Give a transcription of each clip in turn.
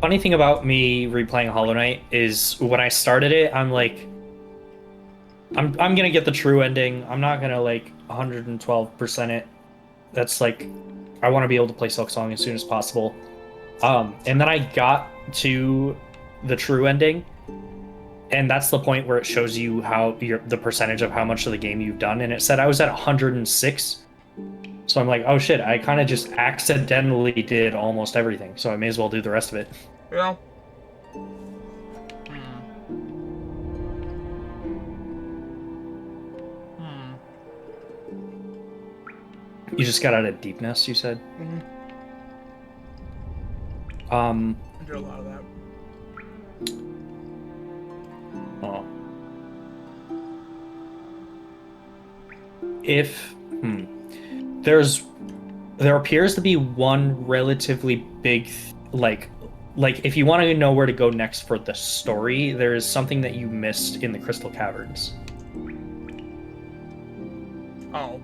Funny thing about me replaying Hollow Knight is when I started it, I'm like, I'm gonna get the true ending. I'm not gonna like 112% it. That's like, I want to be able to play Silksong as soon as possible. And then I got to the true ending, and that's the point where it shows you how the percentage of how much of the game you've done, and it said I was at 106. So I'm like, oh shit, I kind of just accidentally did almost everything, so I may as well do the rest of it. Yeah. You just got out of Deepness, you said? I did a lot of that. Oh. If there appears to be one relatively big like if you want to know where to go next for the story, there is something that you missed in the Crystal Caverns. Oh.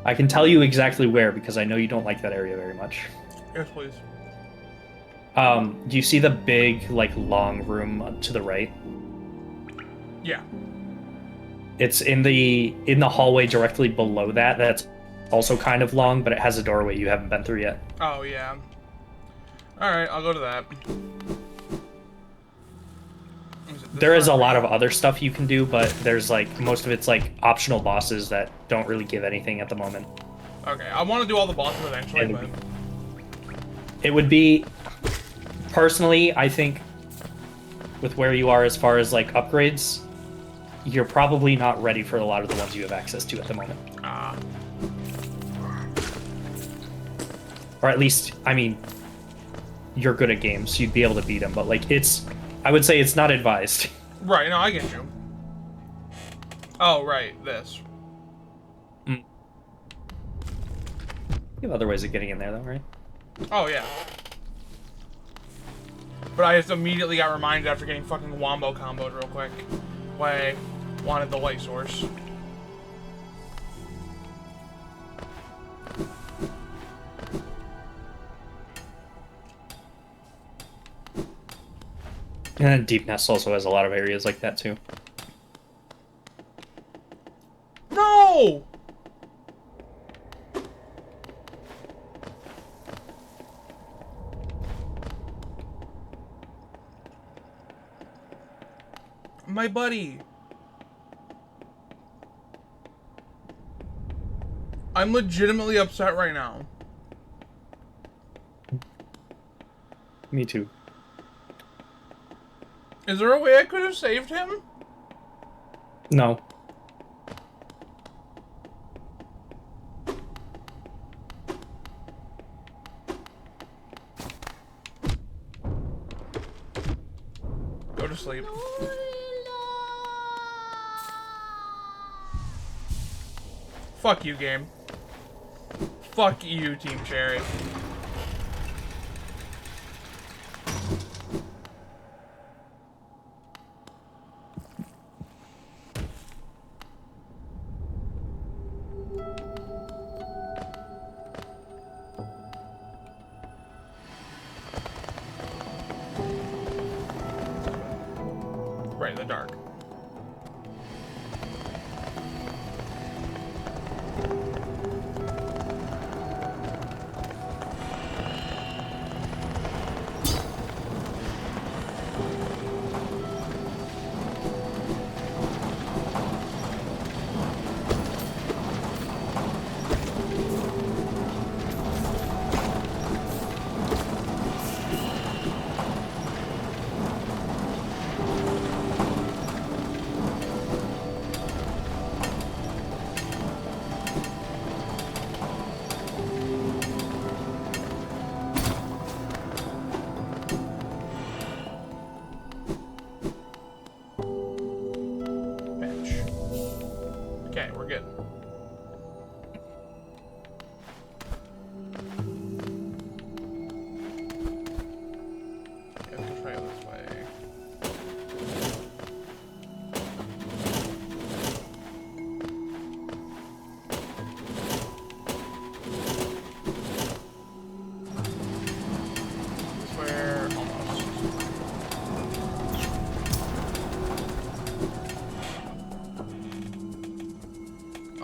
I can tell you exactly where because I know you don't like that area very much. Yes, please. Do you see the big long room to the right? Yeah. It's in the hallway directly below that. That's also kind of long, but it has a doorway you haven't been through yet. Oh, yeah. Alright, I'll go to that. There is a lot of other stuff you can do, but there's most of it's optional bosses that don't really give anything at the moment. Okay, I want to do all the bosses eventually, but... It would be... Personally, I think with where you are as far as upgrades, you're probably not ready for a lot of the ones you have access to at the moment. Or at least, I mean, you're good at games, so you'd be able to beat them, but I would say it's not advised. Right, no, I get you. Oh, right, this. You have other ways of getting in there, though, right? Oh, yeah. But I just immediately got reminded after getting fucking wombo comboed real quick. Why I wanted the light source. And then Deep Nest also has a lot of areas like that, too. No! My buddy. I'm legitimately upset right now. Me too. Is there a way I could have saved him? No. Go to sleep. Fuck you, game. Fuck you, Team Cherry. Right in the dark.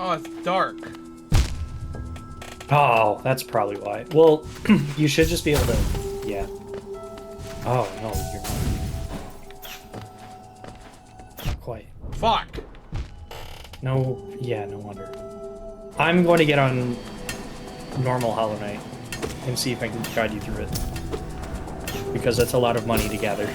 Oh, it's dark. Oh, that's probably why. Well, you should just be able to... Yeah. Oh, no, you're not quite. Fuck. No, yeah, no wonder. I'm going to get on normal Hollow Knight and see if I can guide you through it. Because that's a lot of money to gather.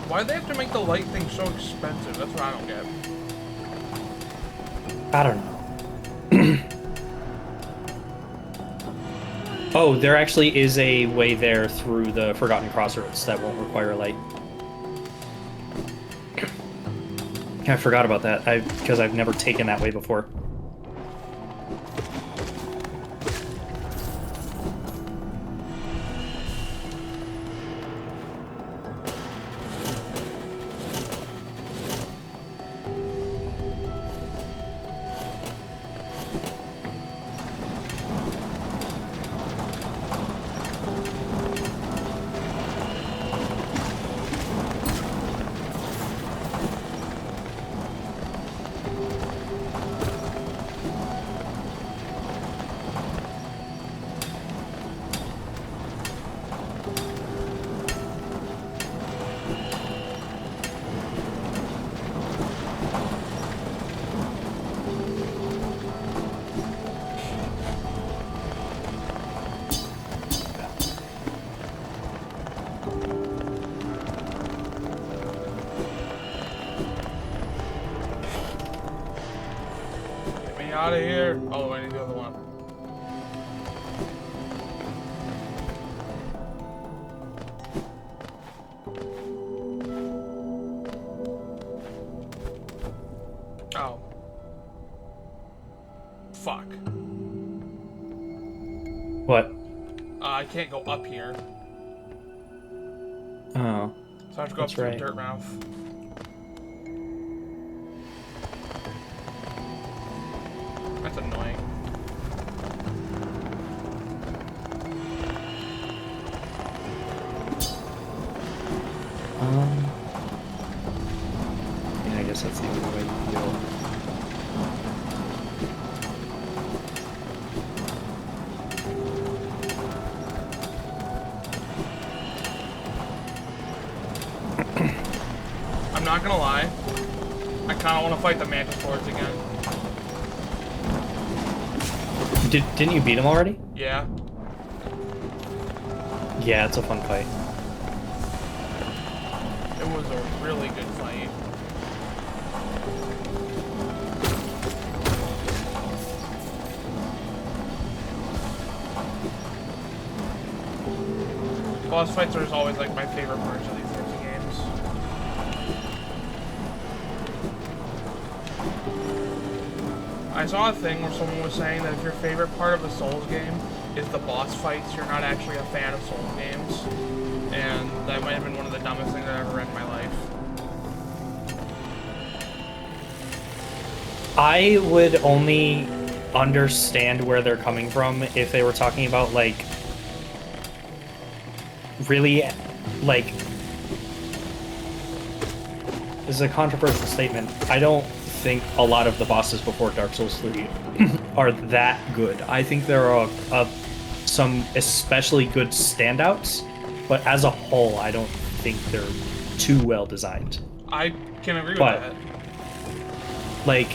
Why do they have to make the light thing so expensive? That's what I don't get. I don't know. Oh, there actually is a way there through the Forgotten Crossroads that won't require light. I forgot about that, because I've never taken that way before. Out of here. Oh, I need the other one. Oh. Fuck. What? I can't go up here. Oh. So I have to go up That's through right. Dirt Mouth. That's annoying. Yeah, I guess that's the only way you can go. I'm not gonna lie. I kinda wanna fight the Mantis Lords again. Didn't you beat him already? Yeah. Yeah, it's a fun fight. It was a really good fight. Boss fights are always like my favorite parts of these types of games. I saw a thing where someone was saying that if your favorite part of a Souls game is the boss fights, you're not actually a fan of Souls games. And that might have been one of the dumbest things I've ever read in my life. I would only understand where they're coming from if they were talking about, like, really, like, this is a controversial statement. I don't think a lot of the bosses before Dark Souls 3 are that good. I think there are some especially good standouts, but as a whole, I don't think they're too well designed. I can agree with But, that. like,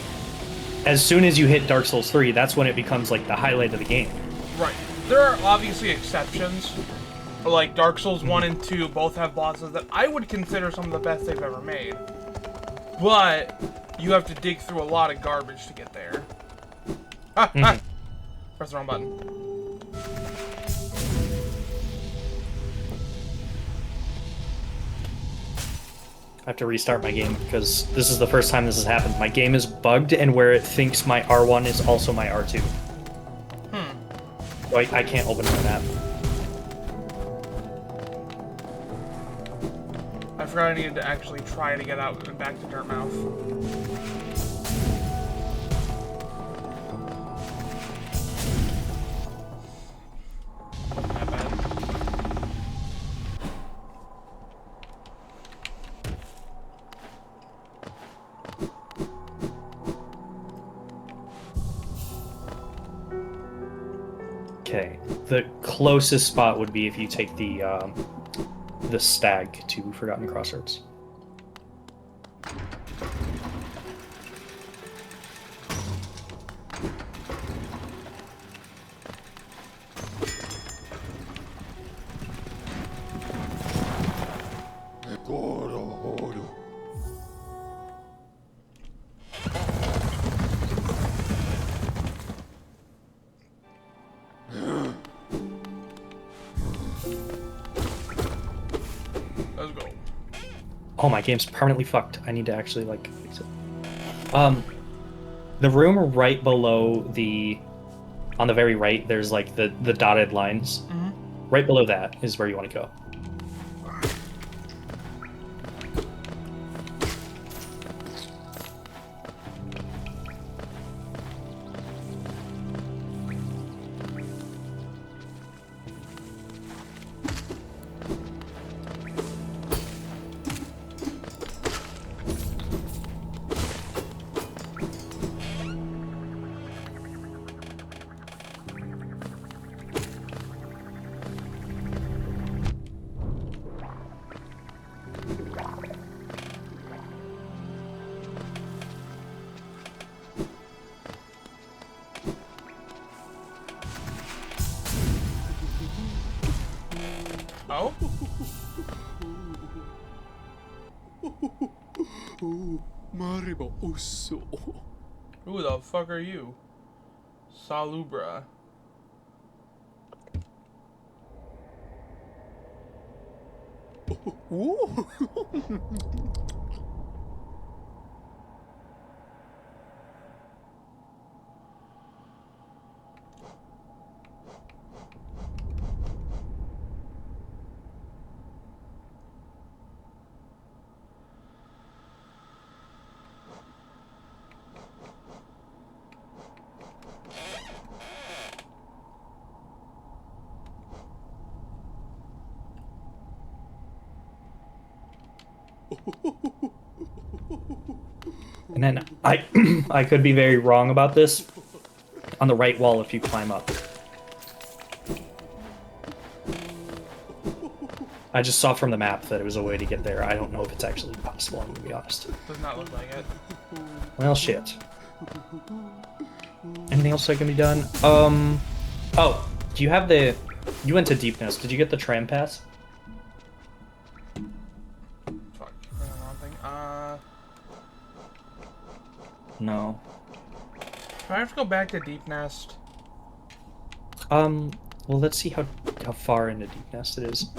as soon as you hit Dark Souls 3, that's when it becomes, like, the highlight of the game. Right. There are obviously exceptions. Like, Dark Souls 1 and 2 both have bosses that I would consider some of the best they've ever made. But you have to dig through a lot of garbage to get there. Press the wrong button. I have to restart my game because this is the first time this has happened. My game is bugged, and where it thinks my R1 is also my R2. So I can't open my map. I forgot I needed to actually try to get out and back to Dirtmouth. Not bad. Okay, the closest spot would be if you take the stag to Forgotten Crossroads. Let's go. Oh, my game's permanently fucked. I need to actually, like, fix it. The room right below the... On the very right, there's, like, the dotted lines. Mm-hmm. Right below that is where you want to go. Oh? Maribo Uso. Who the fuck are you? Salubra. And then I could be very wrong about this. On the right wall, if you climb up. I just saw from the map that it was a way to get there. I don't know if it's actually possible, I'm gonna be honest. Does not look like it. Well, shit. Anything else that can be done? Oh, do you have the... You went to Deepness. Did you get the tram pass? Fuck. Wrong thing. No. Do I have to go back to Deep Nest? Well, let's see how far into Deep Nest it is.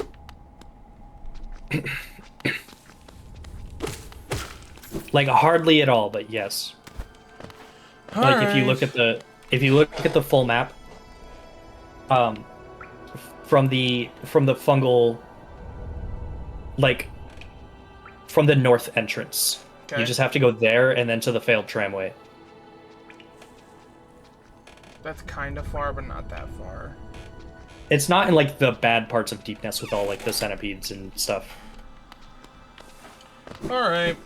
Like, hardly at all, but yes. Like, if you look at the full map, from the fungal, like, from the north entrance. Okay. You just have to go there and then to the failed tramway. That's kind of far, but not that far. It's not in, like, the bad parts of Deep Nest with all, like, the centipedes and stuff. Alright.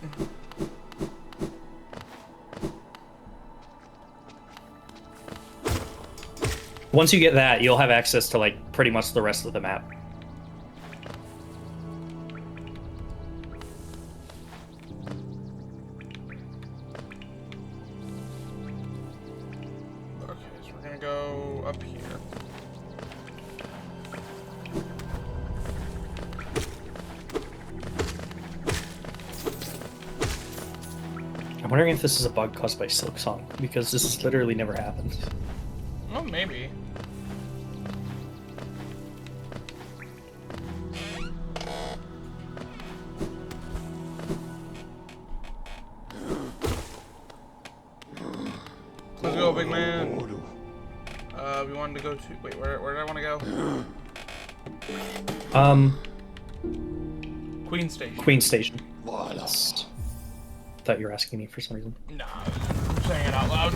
Once you get that, you'll have access to, like, pretty much the rest of the map. Okay, so we're gonna go up here. I wondering if this is a bug caused by Silksong, because this literally never happens. Well, maybe. Let's go, big man. We wanted to go to... Wait, where did I want to go? Queen Station. Queen Station. Thought you were asking me for some reason. Nah, I'm saying it out loud.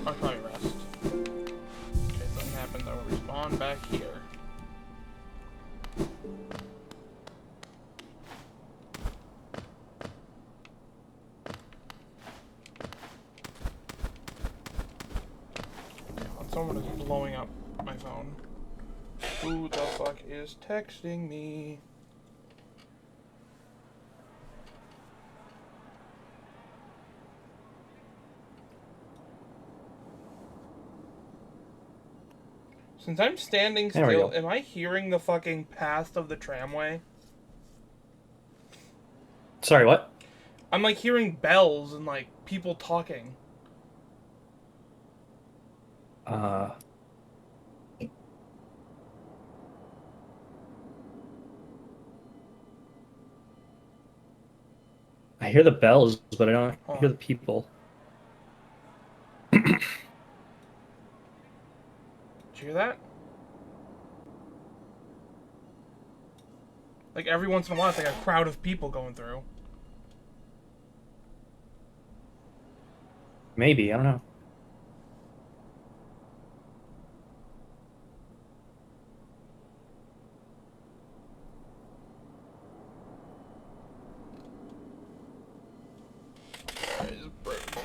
I'll probably rest. Okay, something happened, I will respawn back here. Someone is blowing up my phone. Who the fuck is texting me? Since I'm standing There we still, go. am I hearing the fucking path of the tramway? Sorry, what? I'm like hearing bells and like people talking. I hear the bells, but I don't Huh. hear the people. Did you hear that? Like every once in a while, it's like a crowd of people going through. Maybe, I don't know.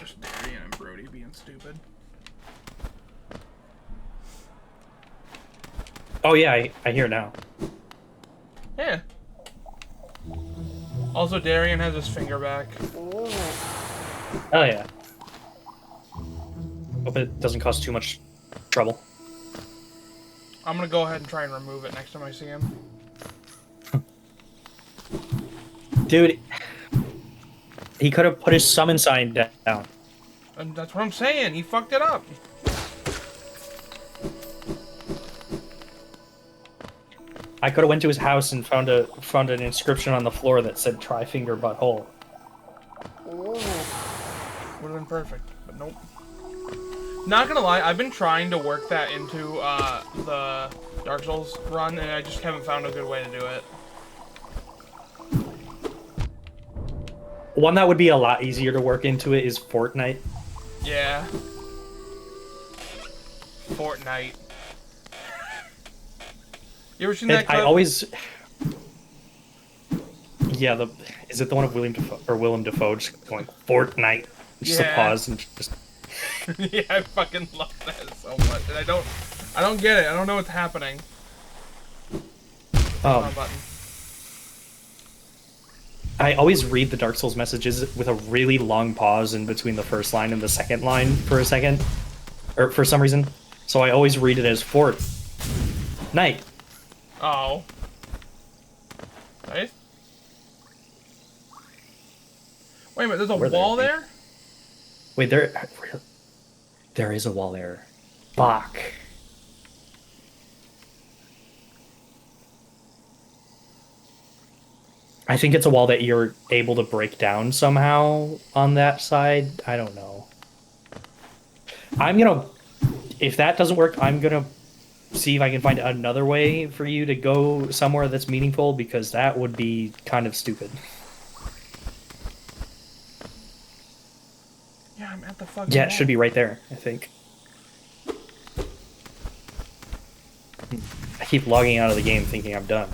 Just Darian and Brody being stupid. Oh yeah, I hear it now. Yeah. Also, Darian has his finger back. Oh yeah. Hope it doesn't cause too much trouble. I'm gonna go ahead and try and remove it next time I see him. Dude, he could have put his summon sign down. And that's what I'm saying. He fucked it up. I could have went to his house and found an inscription on the floor that said "Try finger butthole." Would have been perfect, but nope. Not gonna lie, I've been trying to work that into the Dark Souls run, and I just haven't found a good way to do it. One that would be a lot easier to work into it is Fortnite. Yeah. Fortnite. You ever seen that clip? I always. Yeah, is it the one of Willem Dafoe just going Fortnite? Just Yeah. a pause and just. Yeah, I fucking love that so much, and I don't get it. I don't know what's happening. Wrong button. I always read the Dark Souls messages with a really long pause in between the first line and the second line for a second, or for some reason. So I always read it as Fortnite. Oh. Nice. Wait a minute, there's a Where wall there? there? Wait, there is a wall there. Fuck. I think it's a wall that you're able to break down somehow on that side. I don't know. If that doesn't work, I'm gonna see if I can find another way for you to go somewhere that's meaningful, because that would be kind of stupid. Yeah, I'm at the fucking Yeah, wall. it should be right there, I think. I keep logging out of the game thinking I'm done.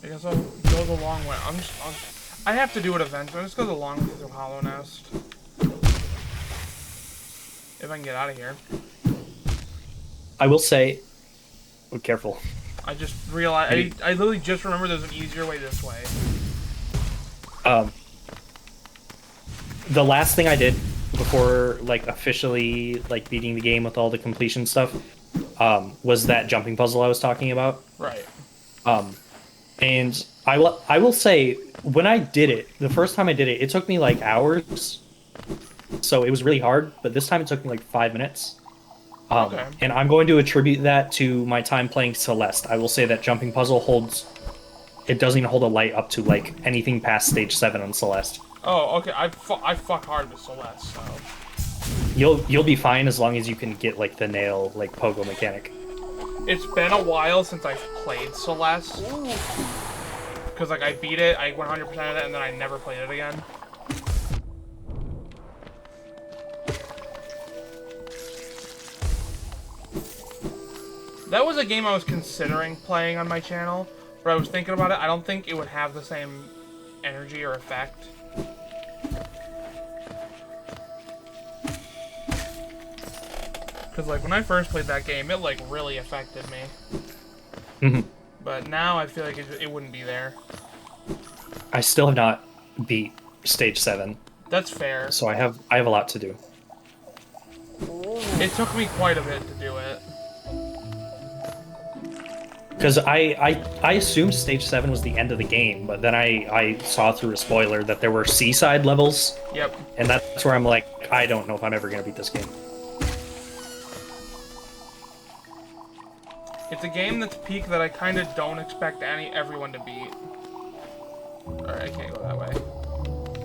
I guess I'll go the long way. I have to do it eventually. I'm just go the long way through Hollow Nest. If I can get out of here. I will say, oh, careful. I just realized. I literally just remember there's an easier way this way. The last thing I did before like officially like beating the game with all the completion stuff was that jumping puzzle I was talking about. Right. And I will say when I did it, the first time I did it, it took me like hours. So it was really hard, but this time it took me like 5 minutes. Okay. And I'm going to attribute that to my time playing Celeste. I will say that jumping puzzle it doesn't even hold a light up to like anything past stage 7 on Celeste. Oh, okay. I fuck hard with Celeste, so. You'll be fine as long as you can get like the nail like pogo mechanic. It's been a while since I've played Celeste. Because like I beat it, I 100%ed it, and then I never played it again. That was a game I was considering playing on my channel, but I was thinking about it. I don't think it would have the same energy or effect. Because, like, when I first played that game, it, like, really affected me. Mm-hmm. But now I feel like it wouldn't be there. I still have not beat stage 7, That's fair. so I have a lot to do. It took me quite a bit to do it. Because I assumed stage 7 was the end of the game, but then I saw through a spoiler that there were seaside levels, Yep. and that's where I'm like, I don't know if I'm ever going to beat this game. It's a game that's peak that I kind of don't expect everyone to beat. Alright, I can't go that way.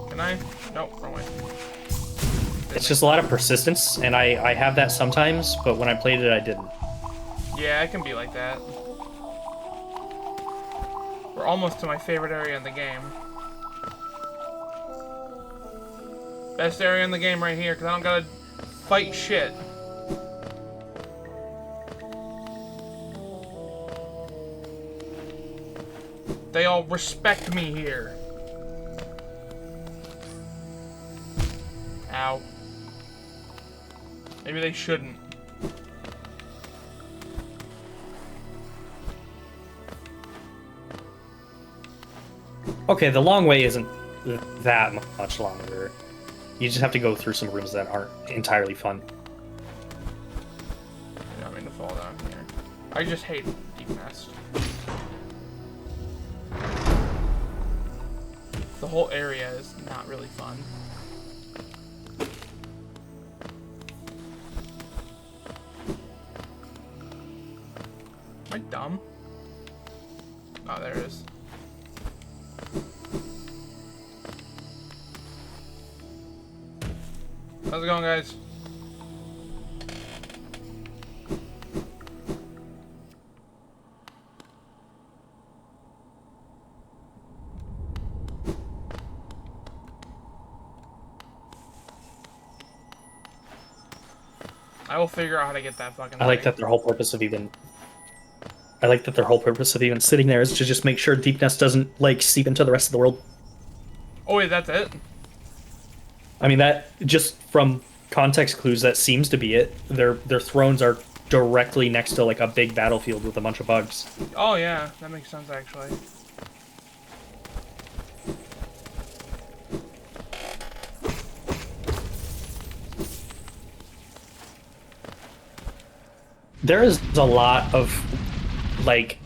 Can I? Nope, wrong way. It's just a lot of persistence, and I have that sometimes, but when I played it, I didn't. Yeah, it can be like that. We're almost to my favorite area in the game. Best area in the game right here, because I don't gotta fight shit. They all respect me here. Ow. Maybe they shouldn't. Okay, the long way isn't that much longer. You just have to go through some rooms that aren't entirely fun. I don't mean to fall down here. I just hate Deep Nest. The whole area is not really fun. Am I dumb? Oh, there it is. How's it going, guys? I will figure out how to get that fucking I like thing. that their whole purpose of even sitting there is to just make sure Deep Nest doesn't like seep into the rest of the world. Oh wait, that's it? I mean, that just from context clues, that seems to be it. Their thrones are directly next to like a big battlefield with a bunch of bugs. Oh yeah, that makes sense actually. There is a lot of like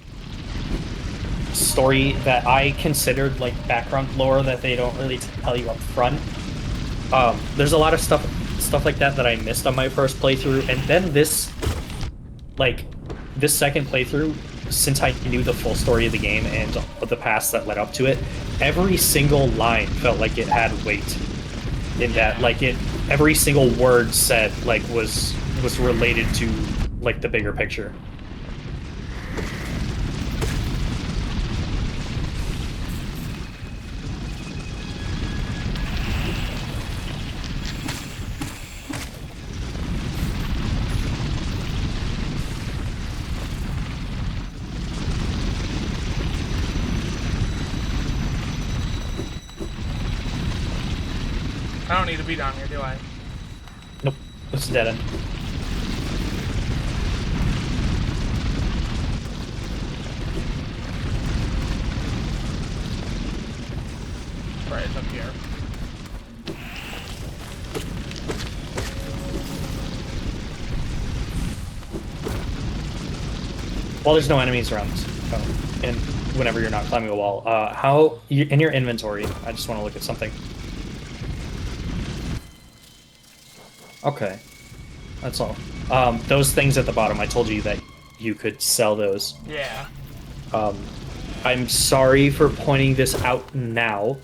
story that I considered like background lore that they don't really tell you up front. There's a lot of stuff like that I missed on my first playthrough, and then this second playthrough, since I knew the full story of the game and the past that led up to it, every single line felt like it had weight. In that, like every single word said like was related to like the bigger picture. I don't need to be down here, do I? Nope, it's a dead end. here. Well, there's no enemies around this, and whenever you're not climbing a wall, in your inventory? I just want to look at something. Okay, that's all. Those things at the bottom, I told you that you could sell those. Yeah. I'm sorry for pointing this out now,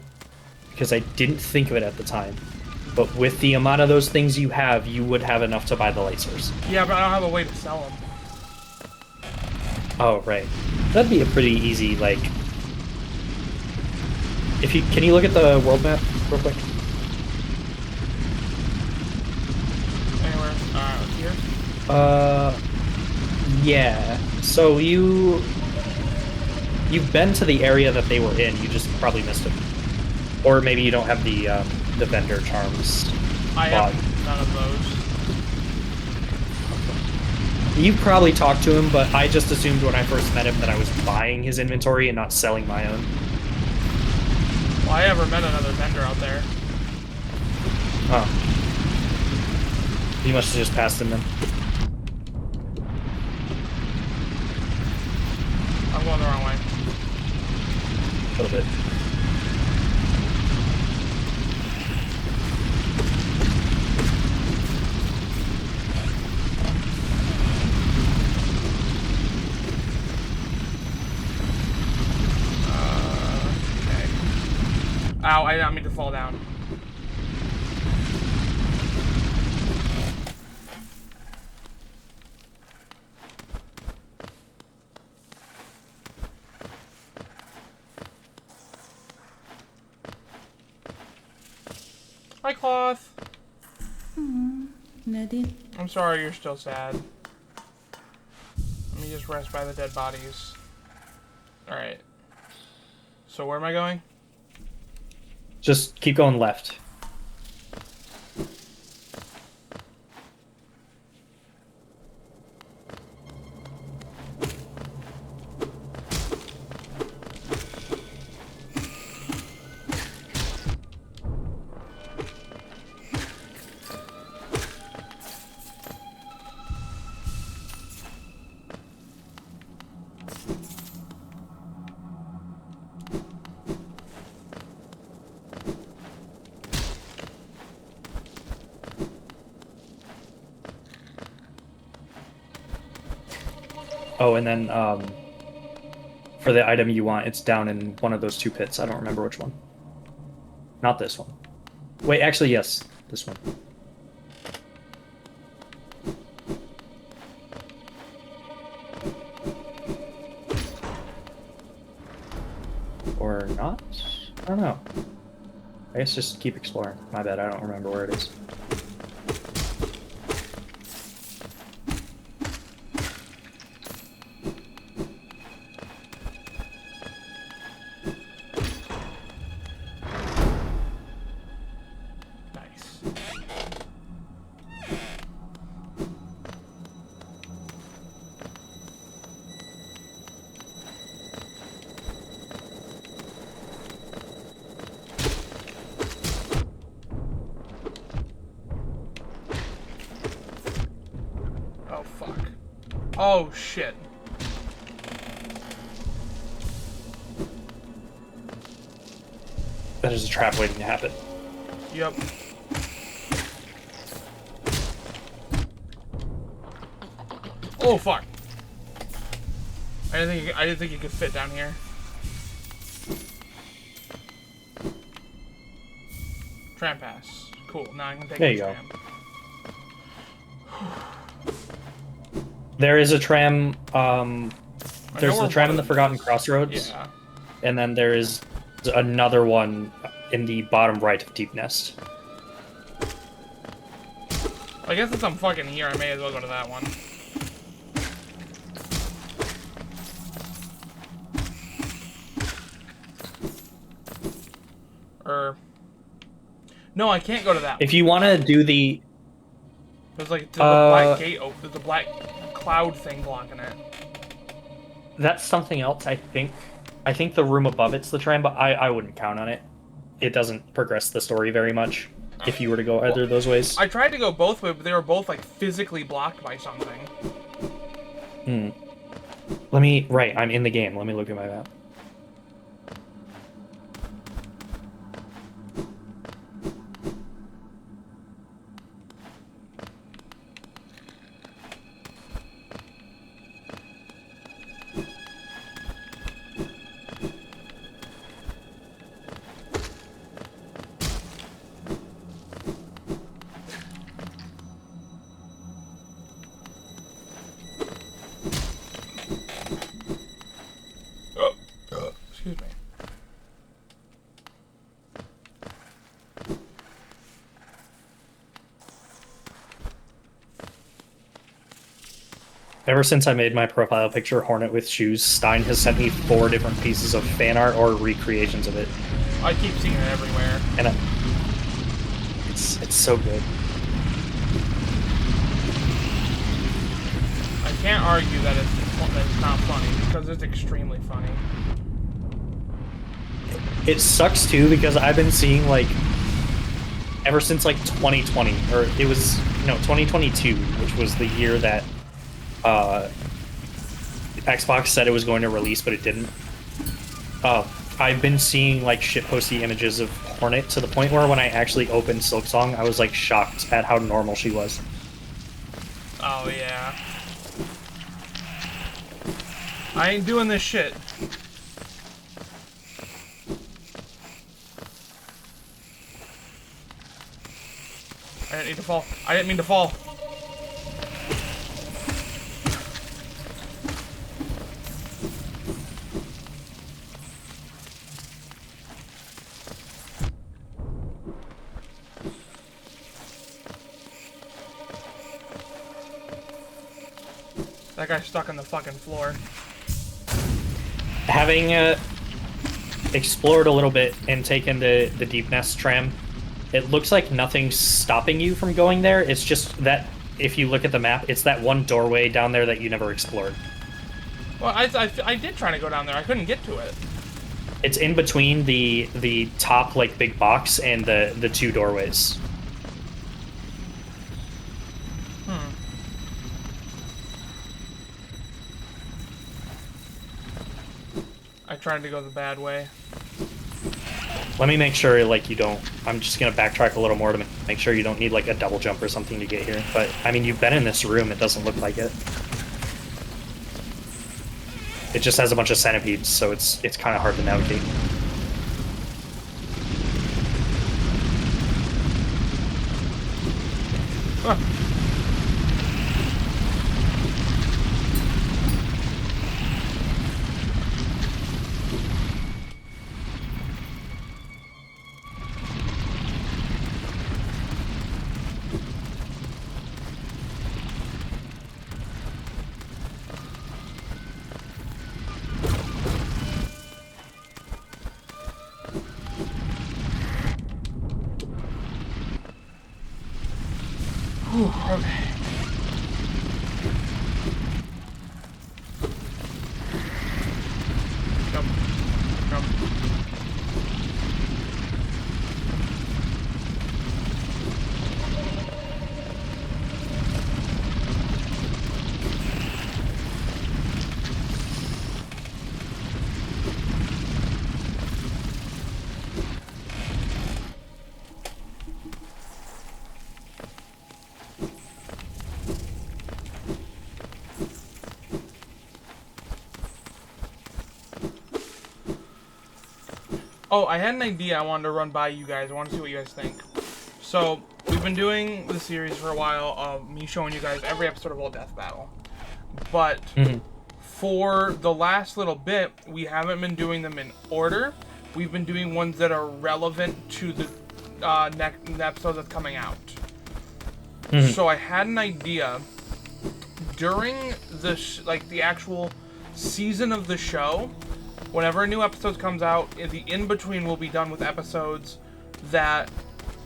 because I didn't think of it at the time. But with the amount of those things you have, you would have enough to buy the light source. Yeah, but I don't have a way to sell them. Oh, right. That'd be a pretty easy, like... Can you look at the world map real quick? Anywhere? Here? Yeah. So you've been to the area that they were in, you just probably missed it. Or maybe you don't have the vendor charms. I have none of those. You probably talked to him, but I just assumed when I first met him that I was buying his inventory and not selling my own. Well, I never met another vendor out there. Oh. You must have just passed him then. I'm going the wrong way. A little bit. Okay. Ow, I didn't mean to fall down. Hi, Cloth. Nadine. I'm sorry you're still sad. Let me just rest by the dead bodies. Alright. So where am I going? Just keep going left. Oh, and then for the item you want, it's down in one of those two pits. I don't remember which one. Not this one. Wait, actually, yes, this one. Or not? I don't know. I guess just keep exploring. My bad, I don't remember where it is. Nice. Oh, fuck. Oh, shit. That is a trap waiting to happen. Yep. Oh, fuck. I didn't think you could fit down here. Tram pass. Cool. Now I can take There the you go. tram. There is a tram, I there's know the where tram one in the of Forgotten these is. Crossroads, Yeah. and then there is another one in the bottom right of Deep Nest. I guess since I'm fucking here, I may as well go to that one. No, I can't go to that. If you want to do the... There's like there's a black gate open. There's a black cloud thing blocking it. That's something else, I think. I think the room above it's the tram, but I wouldn't count on it. it doesn't progress the story very much if you were to go either of those ways. I tried to go both ways, but they were both like physically blocked by something. Right, I'm in the game. Let me look at my map. Excuse me. Ever since I made my profile picture Hornet with shoes, Stein has sent me 4 different pieces of fan art or recreations of it. I keep seeing it everywhere. And it's so good. I can't argue that it's not funny, because it's extremely funny. It sucks too because I've been seeing like ever since like 2020 or it was 2022, which was the year that Xbox said it was going to release, but it didn't. I've been seeing like shitposty images of Hornet to the point where when I actually opened Silksong, I was like shocked at how normal she was. Oh yeah. I ain't doing this shit. I didn't need to fall. I didn't mean to fall. That guy's stuck on the fucking floor. Having explored a little bit and taken the Deep Nest tram, it looks like nothing's stopping you from going there. It's just that if you look at the map, it's that one doorway down there that you never explored. Well, I did try to go down there. I couldn't get to it. It's in between the top like big box and the 2 doorways. I tried to go the bad way. Let me make sure like you don't. I'm just gonna backtrack a little more to make sure you don't need like a double jump or something to get here. But I mean, you've been in this room. It doesn't look like it. It just has a bunch of centipedes, so it's kind of hard to navigate. Huh. Whew, okay. Jump. Jump. Oh, I had an idea I wanted to run by you guys. I want to see what you guys think. So, we've been doing the series for a while of me showing you guys every episode of Old Death Battle. But for the last little bit, we haven't been doing them in order. We've been doing ones that are relevant to the next episode that's coming out. So I had an idea during the actual season of the show. Whenever a new episode comes out, the in-between will be done with episodes that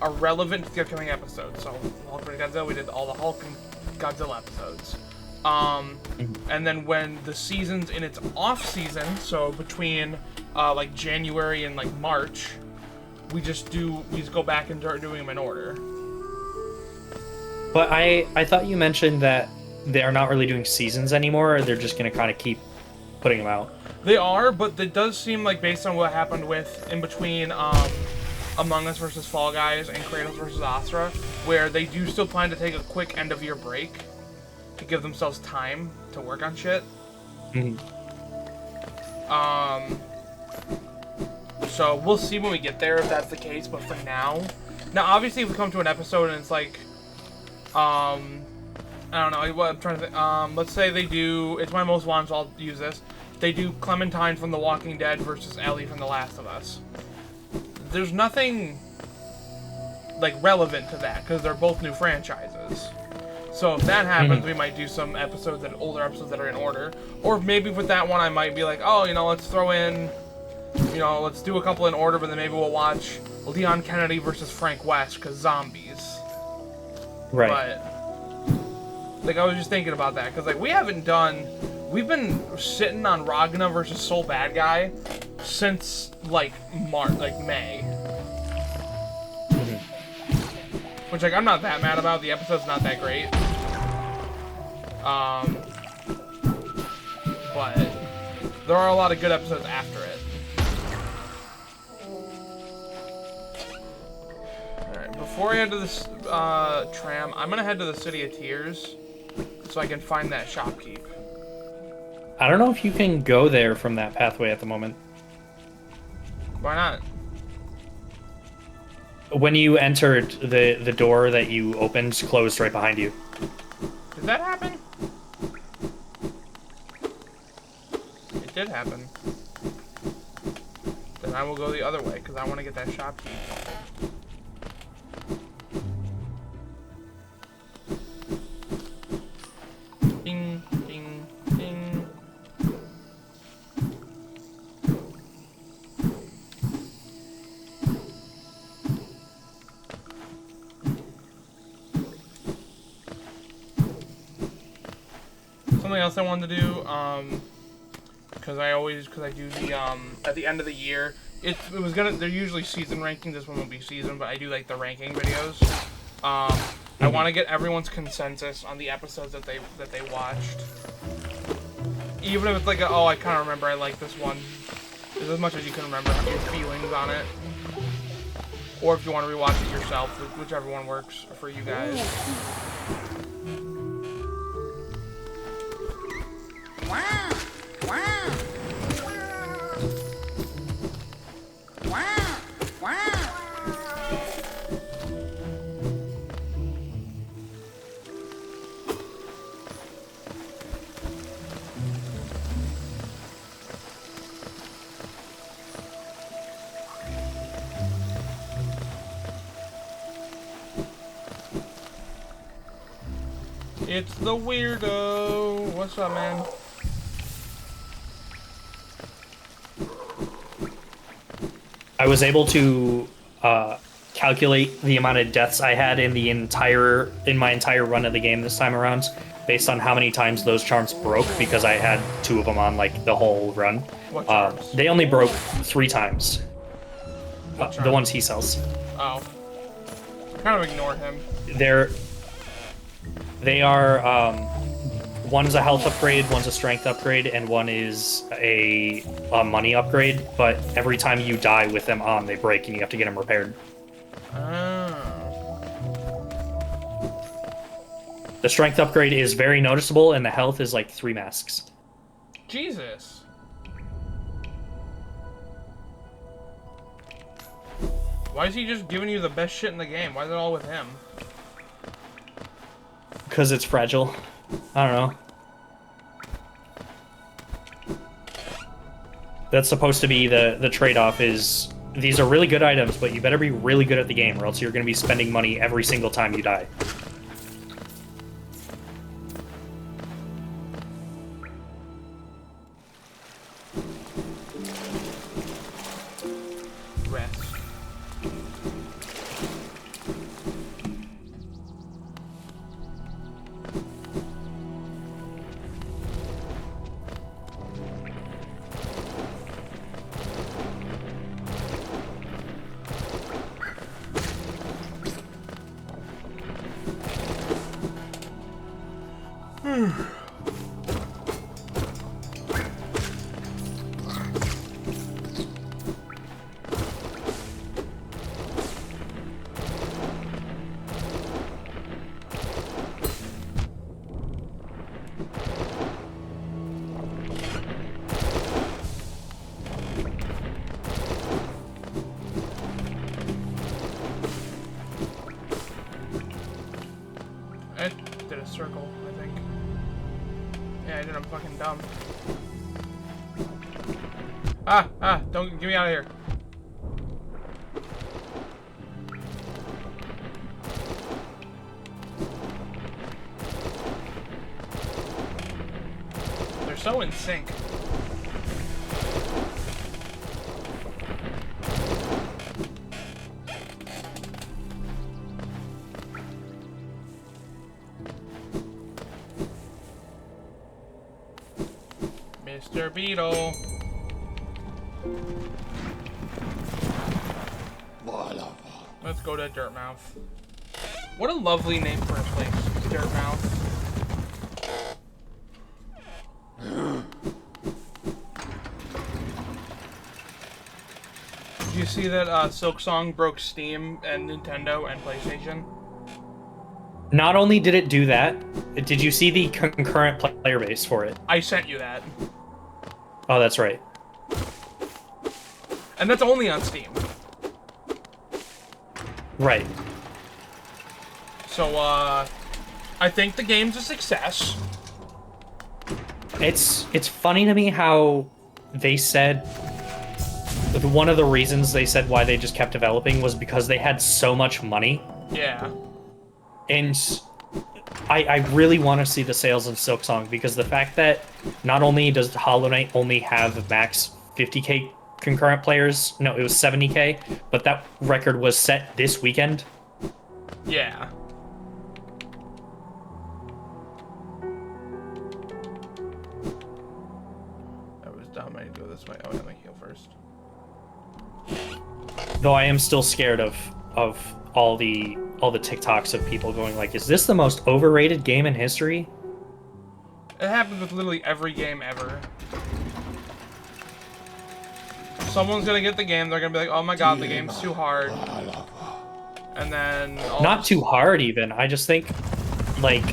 are relevant to the upcoming episodes. So, Hulk vs. Godzilla, we did all the Hulk and Godzilla episodes. And then when the season's in its off-season, so between like January and like March, we just go back and start doing them in order. But I thought you mentioned that they're not really doing seasons anymore, or they're just gonna kind of keep putting them out. They are, but it does seem like based on what happened with in between Among Us versus Fall Guys and Kratos versus Astra, where they do still plan to take a quick end of year break to give themselves time to work on shit. So we'll see when we get there if that's the case, but for now obviously if we come to an episode and it's like, I don't know, what I'm trying to think, let's say they do, it's my most wanted, so I'll use this, they do Clementine from The Walking Dead versus Ellie from The Last of Us. There's nothing, like, relevant to that, because they're both new franchises. So if that happens, we might do some episodes, older episodes that are in order. Or maybe with that one, I might be like, oh, let's throw in, let's do a couple in order, but then maybe we'll watch Leon Kennedy versus Frank West, because zombies. Right. But, like, I was just thinking about that, because, like, we've been sitting on Ragna versus Soul Bad Guy since, like, May. Which, like, I'm not that mad about. The episode's not that great. But there are a lot of good episodes after it. Alright, before I head to this tram, I'm gonna head to the City of Tears so I can find that shopkeep. I don't know if you can go there from that pathway at the moment. Why not? When you entered, the door that you opened closed right behind you. Did that happen? It did happen. Then I will go the other way, because I want to get that shopkeep. Ding, ding, ding. Something else I wanted to do, because I do the, at the end of the year, they're usually season rankings, this one will be season, but I do, like, the ranking videos. I want to get everyone's consensus on the episodes that they watched. Even if it's like, I kind of remember I like this one. Just as much as you can remember your feelings on it. Or if you want to rewatch it yourself, whichever one works for you guys. Wow! Wow! Wow! Wow! It's the weirdo. What's up, man? I was able to calculate the amount of deaths I had in my entire run of the game this time around, based on how many times those charms broke, because I had 2 of them on like the whole run. What charms? They only broke 3 times. The ones he sells. Oh. Kind of ignore him. They are one's a health upgrade, one's a strength upgrade, and one is a money upgrade, but every time you die with them on, they break and you have to get them repaired. Oh. The strength upgrade is very noticeable, and the health is like 3 masks. Jesus. Why is he just giving you the best shit in the game? Why is it all with him? Because it's fragile. I don't know. That's supposed to be the trade-off is, these are really good items, but you better be really good at the game, or else you're going to be spending money every single time you die. Rest. It did a circle, I think. Yeah, I did. I'm fucking dumb. Don't get me out of here. They're so in sync. Mr. Beetle. Let's go to Dirtmouth. What a lovely name for a place, Dirtmouth. Did you see that Silksong broke Steam and Nintendo and PlayStation? Not only did it do that, did you see the concurrent player base for it? I sent you that. Oh, that's right. And that's only on Steam. Right. So, I think the game's a success. It's funny to me how they said one of the reasons they said why they just kept developing was because they had so much money. Yeah. And I really want to see the sales of Silksong, because the fact that not only does Hollow Knight only have max 50k concurrent players, no, it was 70k, but that record was set this weekend. Yeah. That was dumb. I need to go this way. Oh, I have my heal first. Though I am still scared of all the TikToks of people going like, is this the most overrated game in history? It happens with literally every game ever. Someone's gonna get the game, they're gonna be like, oh my god, the game's too hard. And then... Not too hard, even. I just think, like,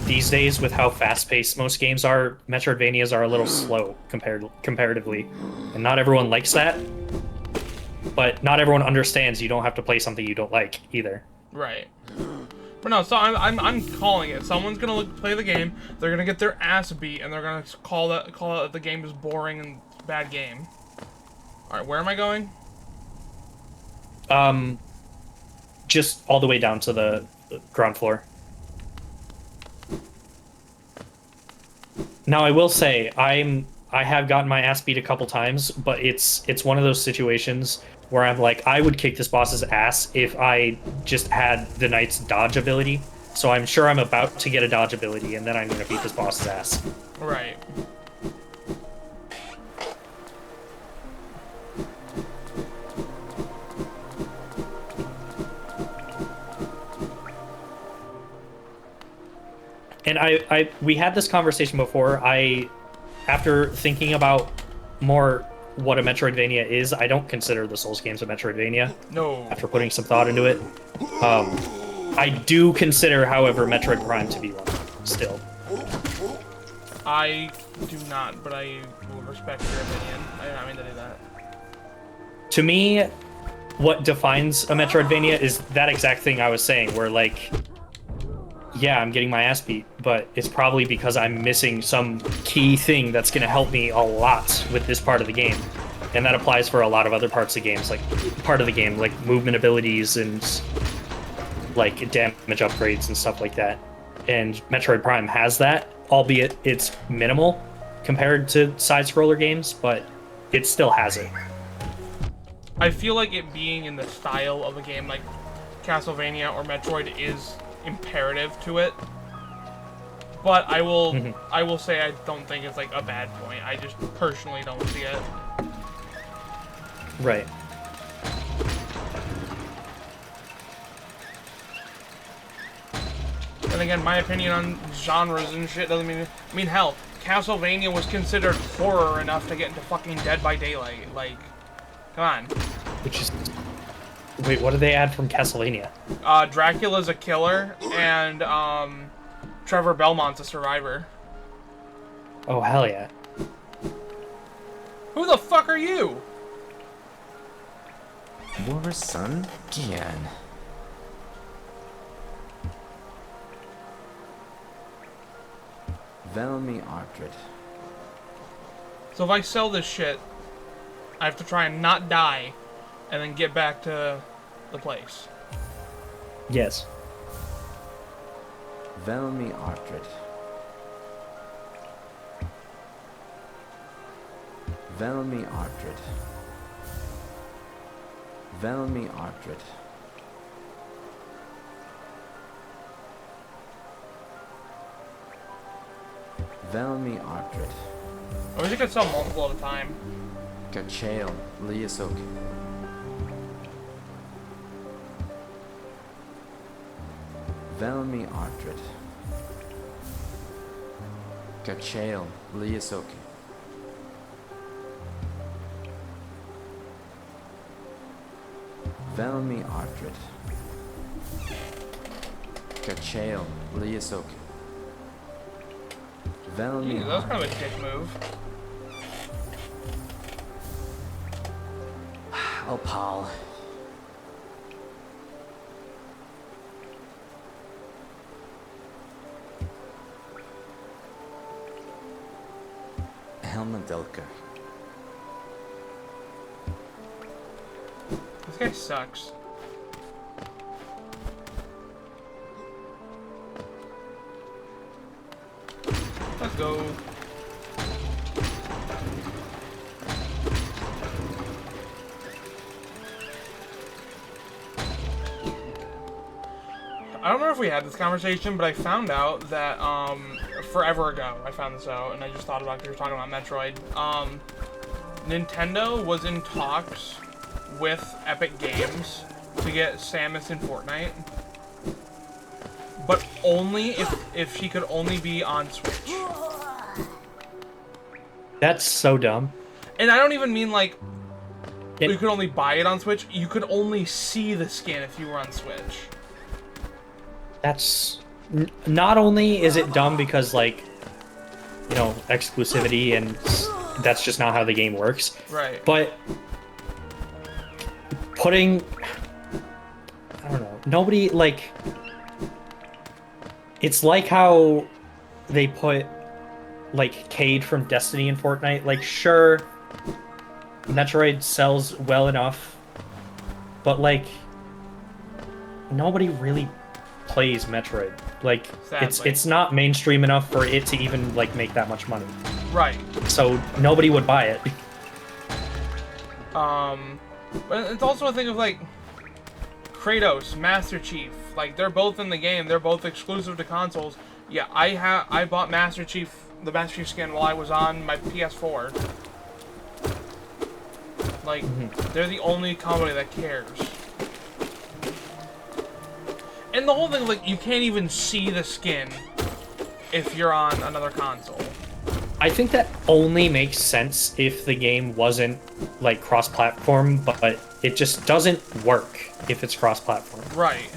these days, with how fast-paced most games are, Metroidvanias are a little slow comparatively. And not everyone likes that. But not everyone understands you don't have to play something you don't like, either. Right. But no, so I'm calling it. Someone's gonna play the game, they're gonna get their ass beat, and they're gonna call out that the game is boring and bad game. Alright, where am I going? Just all the way down to the ground floor. Now, I will say, I have gotten my ass beat a couple times, but it's one of those situations where I'm like, I would kick this boss's ass if I just had the knight's dodge ability. So I'm sure I'm about to get a dodge ability, and then I'm gonna beat this boss's ass. Right. And we had this conversation before. After thinking about more what a Metroidvania is, I don't consider the Souls games a Metroidvania. No. After putting some thought into it. I do consider, however, Metroid Prime to be one, still. I do not, but I will respect your opinion. I did not mean to do that. To me, what defines a Metroidvania is that exact thing I was saying, where, like, yeah, I'm getting my ass beat, but it's probably because I'm missing some key thing that's going to help me a lot with this part of the game. And that applies for a lot of other parts of games, like movement abilities and like damage upgrades and stuff like that. And Metroid Prime has that, albeit it's minimal compared to side-scroller games, but it still has it. I feel like it being in the style of a game like Castlevania or Metroid is imperative to it, but I will say I don't think it's like a bad point. I just personally don't see it. Right. And then again, my opinion on genres and shit doesn't mean... I mean, hell, Castlevania was considered horror enough to get into fucking Dead by Daylight. Like, come on. Which is... Wait, what did they add from Castlevania? Dracula's a killer, and, Trevor Belmont's a survivor. Oh, hell yeah. Who the fuck are you? War son Gian. Velmi Ardred. So if I sell this shit, I have to try and not die, and then get back to the place. Yes. Velmi Ardred. Velmi Ardred. Velmi Ardred. Velmi Ardred. I wish I could sell multiple at a time. Gachael Liasok. Velmi Ardred. Gachael Liasok. Velmi Ardred. Gachael Liasok. Velmi Jeez, that was kind of a dick move. Oh, Paul. Helmadelka. This guy sucks. Let's go. I don't remember if we had this conversation, but I found out that, forever ago, I found this out, and I just thought about it because you were talking about Metroid. Nintendo was in talks with Epic Games to get Samus in Fortnite, but only if she could only be on Switch. That's so dumb. And I don't even mean like It- you could only buy it on Switch. You could only see the skin if you were on Switch. That's... Not only is it dumb because, like, you know, exclusivity, and that's just not how the game works, Right. but putting... I don't know. Nobody, like... It's like how they put, like, Cade from Destiny in Fortnite. Like, sure, Metroid sells well enough, but, like, nobody really plays Metroid. Like, Sadly. it's not mainstream enough for it to even, like, make that much money. Right. So nobody would buy it. But it's also a thing of like Kratos, Master Chief. Like they're both in the game. They're both exclusive to consoles. Yeah, I bought Master Chief, the Master Chief skin while I was on my PS4. Like they're the only company that cares. And the whole thing, like, you can't even see the skin if you're on another console. I think that only makes sense if the game wasn't, like, cross-platform, but it just doesn't work if it's cross-platform. Right.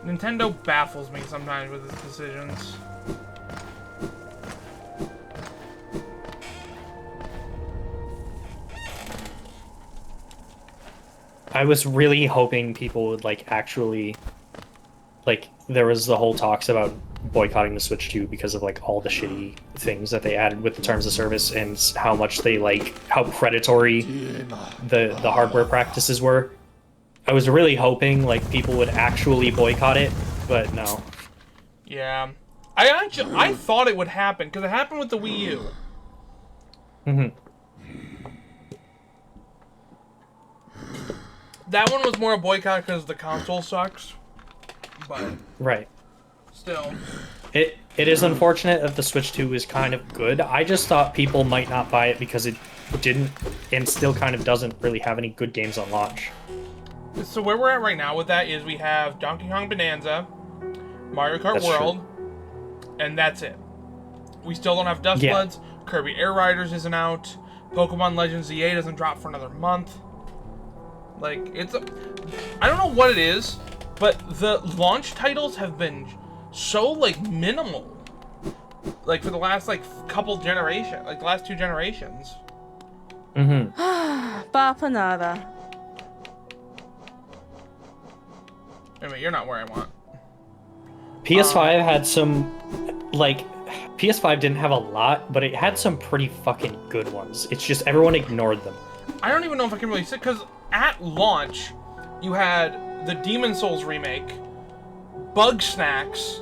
Nintendo baffles me sometimes with its decisions. I was really hoping people would, like, actually... Like, there was the whole talks about boycotting the Switch 2 because of, like, all the shitty things that they added with the terms of service and how much they, like, how predatory the hardware practices were. I was really hoping, like, people would actually boycott it, but no. Yeah. I thought it would happen, because it happened with the Wii U. Mm-hmm. That one was more a boycott because the console sucks. but Right. still. It is unfortunate that the Switch 2 is kind of good. I just thought people might not buy it because it didn't and still kind of doesn't really have any good games on launch. So where we're at right now with that is we have Donkey Kong Bonanza, Mario Kart That's World, and that's it. We still don't have Dust Yeah. Bloods, Kirby Air Riders isn't out, Pokemon Legends ZA doesn't drop for another month. Like, I don't know what it is, but the launch titles have been so, like, minimal. Like, for the last, like, couple generations, like, the last 2 generations. Mm-hmm. Bapanada. Anyway, you're not where I want. PS5 had some, like, PS5 didn't have a lot, but it had some pretty fucking good ones. It's just everyone ignored them. I don't even know if I can really say, because at launch, you had the Demon Souls remake, Bug Snacks,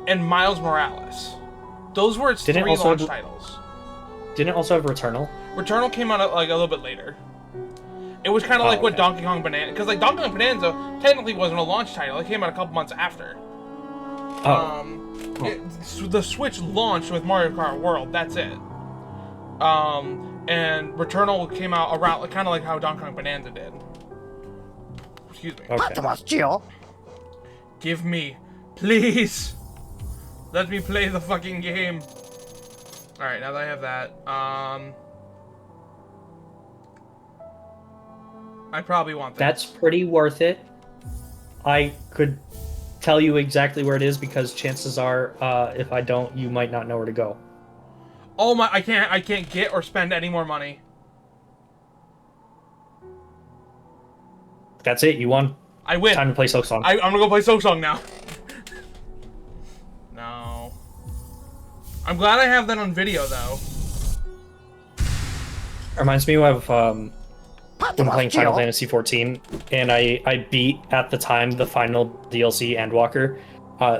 and Miles Morales. Those were its Didn't 3 also launch have- titles. Didn't it also have Returnal? Returnal came out like a little bit later. It was kind of like what okay. Donkey Kong Bonanza, because like Donkey Kong Bonanza technically wasn't a launch title. It came out a couple months after. Oh. The Switch launched with Mario Kart World. That's it. And Returnal came out around kind of like how Donkey Kong Bonanza did. Excuse me. Okay. Give me, please. Let me play the fucking game. All right, now that I have that, I probably want that. That's pretty worth it. I could tell you exactly where it is because chances are, if I don't, you might not know where to go. Oh my! I can't get or spend any more money. That's it. You won. I win. Time to play Silk Song. I'm gonna go play Silksong now. No. I'm glad I have that on video though. Reminds me of when playing Final Fantasy XIV, and I beat at the time the final DLC Endwalker.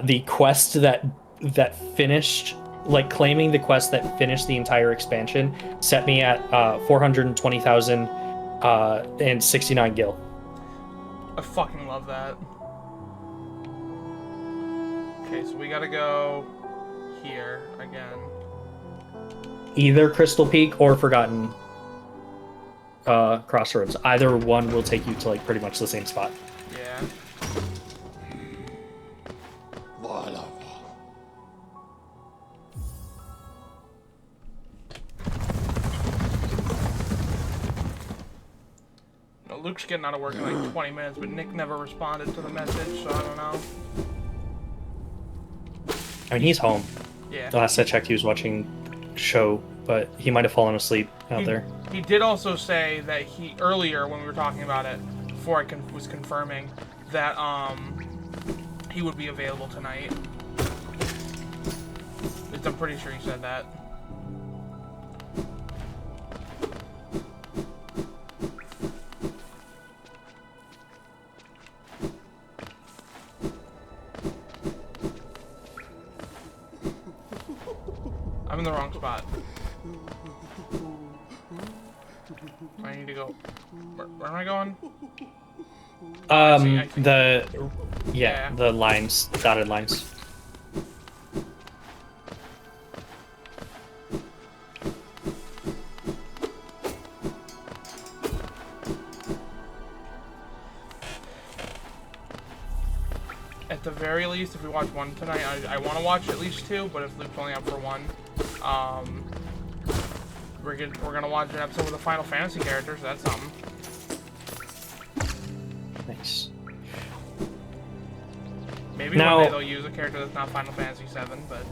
The quest that finished, like claiming the quest that finished the entire expansion, set me at 420,000 and 69 gil. I fucking love that. Okay, so we gotta go here again. Either Crystal Peak or Forgotten Crossroads. Either one will take you to like pretty much the same spot. Yeah. No, Luke's getting out of work in like 20 minutes, but Nick never responded to the message, so I don't know. I mean, he's home. Yeah. The last I checked, he was watching a show, but he might have fallen asleep out there. He did also say that earlier when we were talking about it, before I was confirming, that he would be available tonight. I'm pretty sure he said that. I'm in the wrong spot. I need to go. Where am I going? I see. Yeah, the lines, dotted lines. At the very least, if we watch one tonight, I want to watch at least 2, but if Luke's only up for 1, we're gonna watch an episode with the Final Fantasy characters. That's something. Nice. Maybe Now- one day they'll use a character that's not Final Fantasy 7, but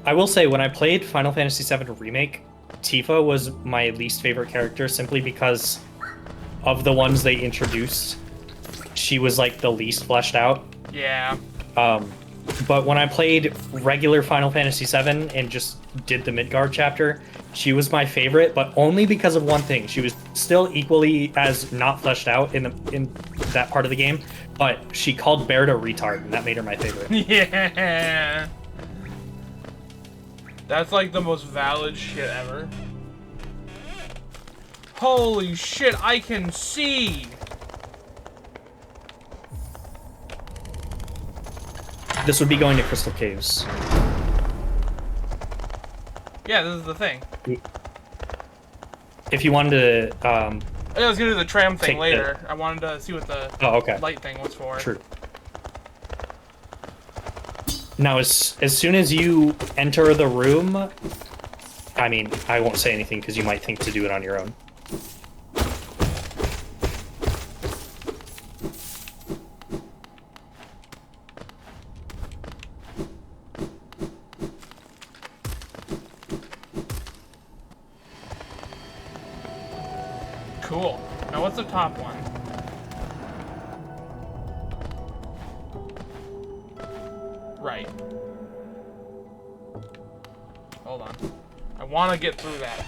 I will say when I played Final Fantasy VII Remake, Tifa was my least favorite character simply because of the ones they introduced. She was like the least fleshed out. yeah. But when I played regular Final Fantasy VII and just did the Midgard chapter, she was my favorite, but only because of one thing. She was still equally as not fleshed out in that part of the game, but she called Baird a retard, and that made her my favorite. Yeah. That's like the most valid shit ever. Holy shit, I can see! This would be going to Crystal Caves. Yeah, this is the thing. If you wanted to, I was gonna do the tram thing Take later. I wanted to see what the oh, okay. light thing was for. True. Now, as soon as you enter the room, I mean, I won't say anything because you might think to do it on your own. Cool. Now what's the top one? Right. Hold on. I want to get through that.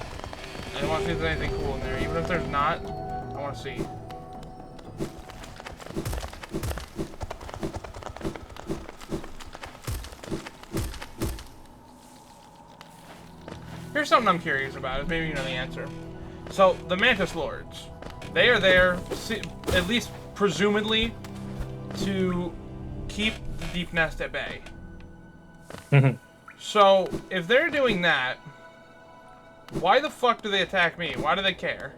I want to see if there's anything cool in there. Even if there's not, I want to see. Here's something I'm curious about. Maybe you know the answer. So, the Mantis Lords. They are there, at least presumably, to keep the Deep Nest at bay. So, if they're doing that, why the fuck do they attack me? Why do they care?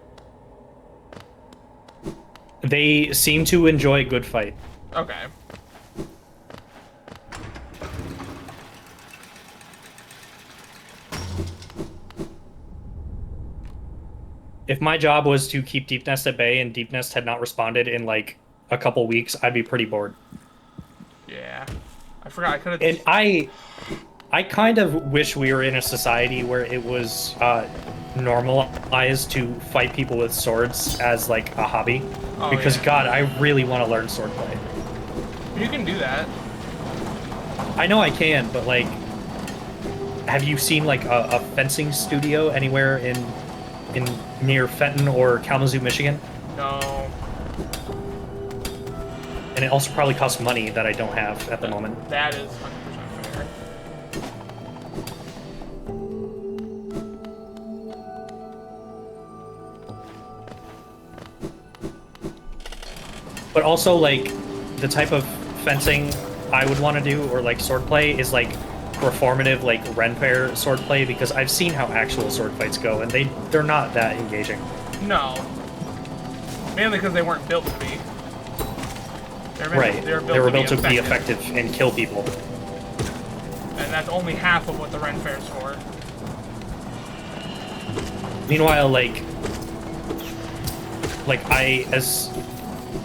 They seem to enjoy a good fight. Okay. If my job was to keep Deep Nest at bay and Deep Nest had not responded in like a couple weeks, I'd be pretty bored. Yeah. I forgot I could have... And I kind of wish we were in a society where it was normalized to fight people with swords as like a hobby. Oh, because yeah. God, I really want to learn swordplay. You can do that. I know I can, but like, have you seen like a fencing studio anywhere in near Fenton or Kalamazoo, Michigan? No. And it also probably costs money that I don't have at the moment. That is 100% fair. But also, like, the type of fencing I would want to do, or like swordplay, is like reformative, like Renfair swordplay, because I've seen how actual sword fights go, and they're not that engaging. No. Mainly because they weren't built to be. Right. They were built to be effective and kill people. And that's only half of what the Ren Fair's for. Meanwhile, like as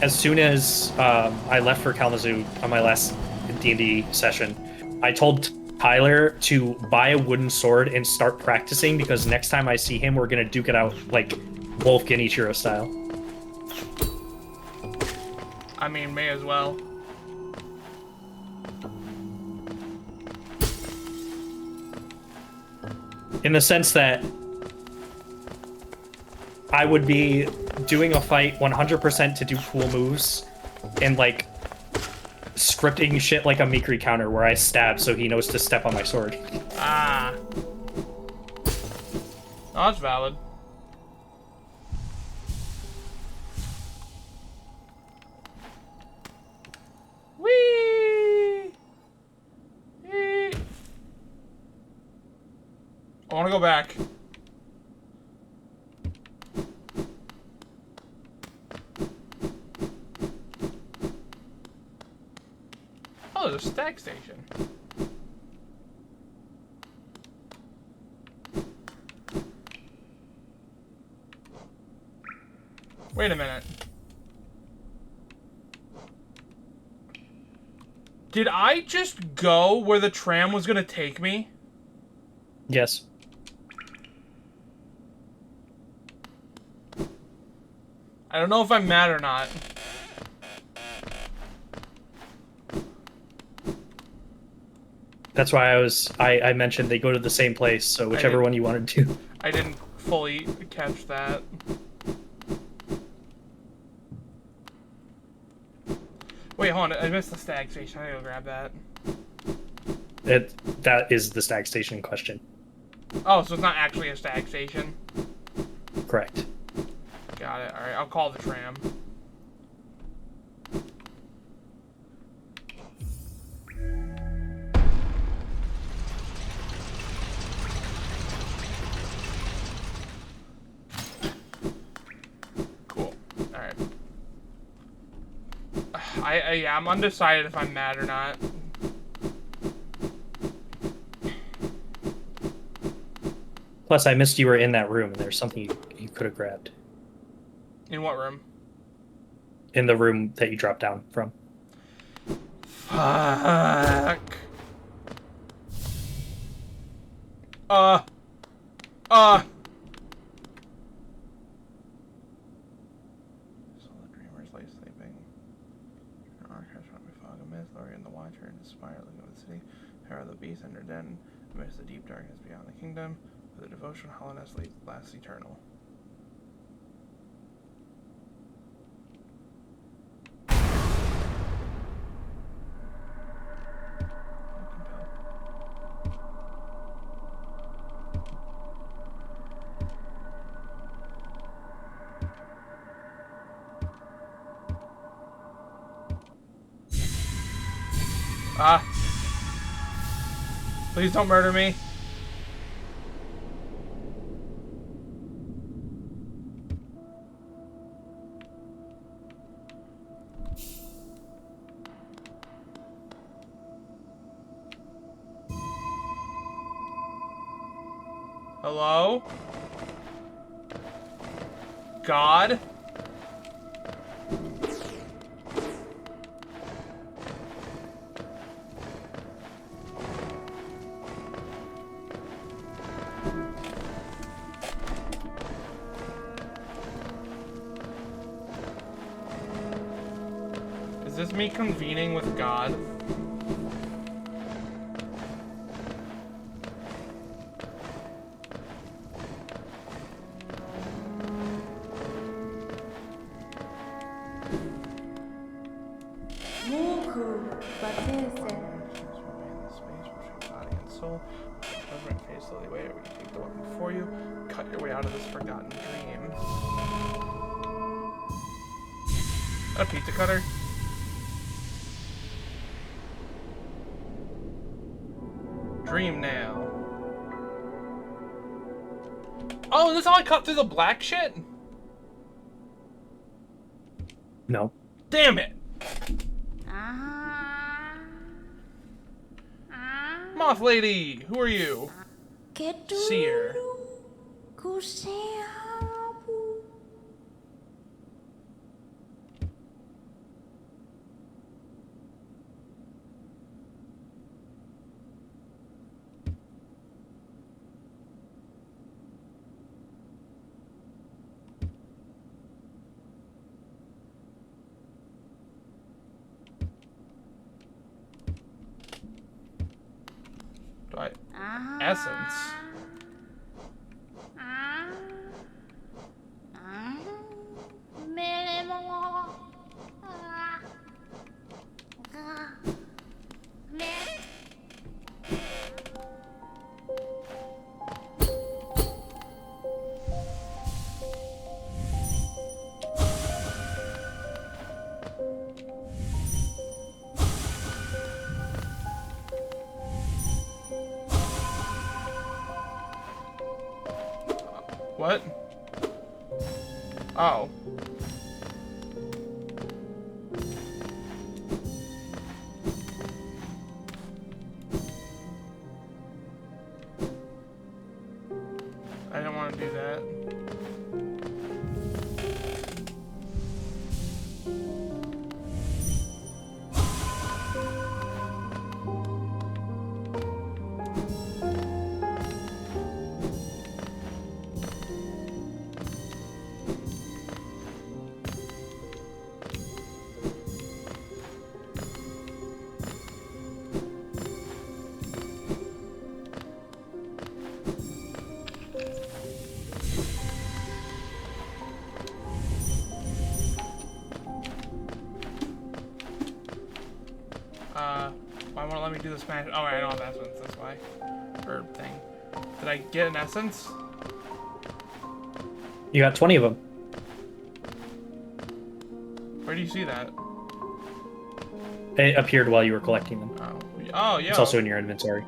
soon as I left for Kalamazoo on my last D&D session, I told Tyler to buy a wooden sword and start practicing, because next time I see him, we're gonna duke it out like Wolf Genichiro style. I mean, may as well. In the sense that I would be doing a fight 100% to do cool moves, and like scripting shit like a Mikri counter where I stab so he knows to step on my sword. Ah. Oh, that's valid. Whee! Whee! I want to go back. Oh, there's a stag station. Wait a minute. Did I just go where the tram was gonna take me? Yes. I don't know if I'm mad or not. That's why I mentioned they go to the same place, so whichever one you wanted to. I didn't fully catch that. Wait, hold on. I missed the stag station. I gotta go grab that. That is the stag station question. Oh, so it's not actually a stag station? Correct. Got it. Alright, I'll call the tram. Yeah, I'm undecided if I'm mad or not. Plus, I missed you were in that room, and there's something you could have grabbed. In what room? In the room that you dropped down from. Fuck. So the dreamers lay sleeping. Archives from the fog of myth, Lori and the Watcher, and the spire looking over the city. Power of the beast and her den, amidst the deep darkness beyond the kingdom, where the devotion hollowness lasts eternal. Ah! Please don't murder me. Hello? God? Is this me convening with God? Muku Batese. Body and soul. Judgment phase slowly away, or we can take the weapon before you. Cut your way out of this forgotten dream. Is that a pizza cutter? Dream nail. Oh, this is how I cut through the black shit? No. Damn it! Moth lady, who are you? Seer. Do I... Essence? What? Oh. I don't want to do that. Why won't it let me do the smash? Oh, I don't have essence, that's why. Or thing. Did I get an essence? You got 20 of them. Where do you see that? It appeared while you were collecting them. Oh, yeah. It's also in your inventory.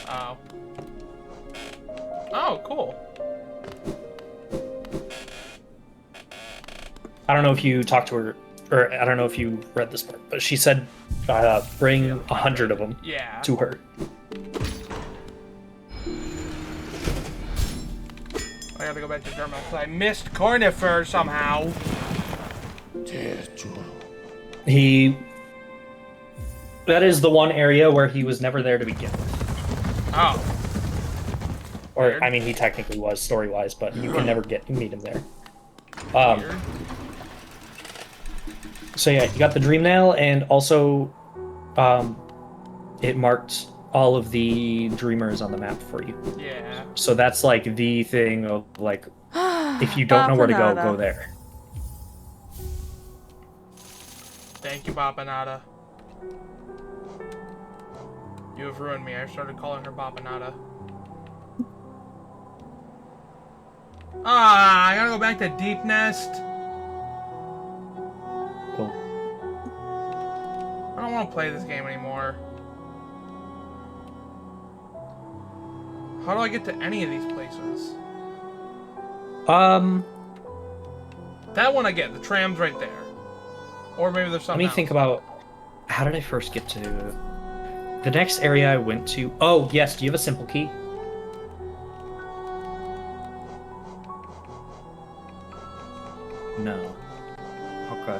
Oh. Oh, cool. I don't know if you talked to her, or I don't know if you read this part, but she said bring 100 of them Yeah. to her. I gotta go back to German because I missed Cornifer somehow. That is the one area where he was never there to begin with. Oh. Or, Weird. I mean, he technically was story-wise, but you can never meet him there. Weird. So yeah, you got the Dream Nail, and also it marked all of the Dreamers on the map for you. Yeah. So that's like the thing of like, if you don't know where to go, Bapanada. go there. Thank you, Bapanada. You have ruined me. I've started calling her Bapanada. Ah, I gotta go back to Deep Nest. Cool. I don't want to play this game anymore. How do I get to any of these places? That one I get. The tram's right there. Or maybe there's Let something me think else. about, how did I first get to the next area I went to? Oh yes, do you have a simple key? No. Okay.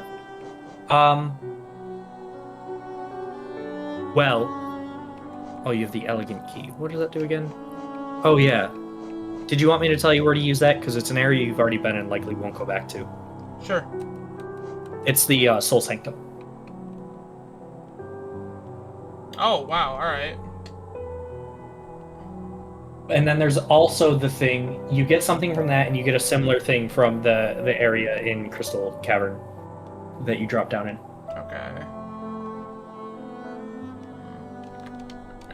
Well. Oh, you have the elegant key. What does that do again? Oh yeah. Did you want me to tell you where to use that? Because it's an area you've already been and likely won't go back to. Sure. It's the Soul Sanctum. Oh, wow. Alright. And then there's also the thing, you get something from that, and you get a similar thing from the area in Crystal Cavern that you drop down in. Okay.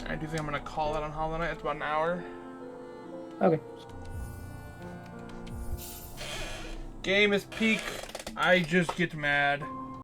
I do think I'm gonna call that on Hollow Knight. It's about an hour. Okay. Game is peak. I just get mad.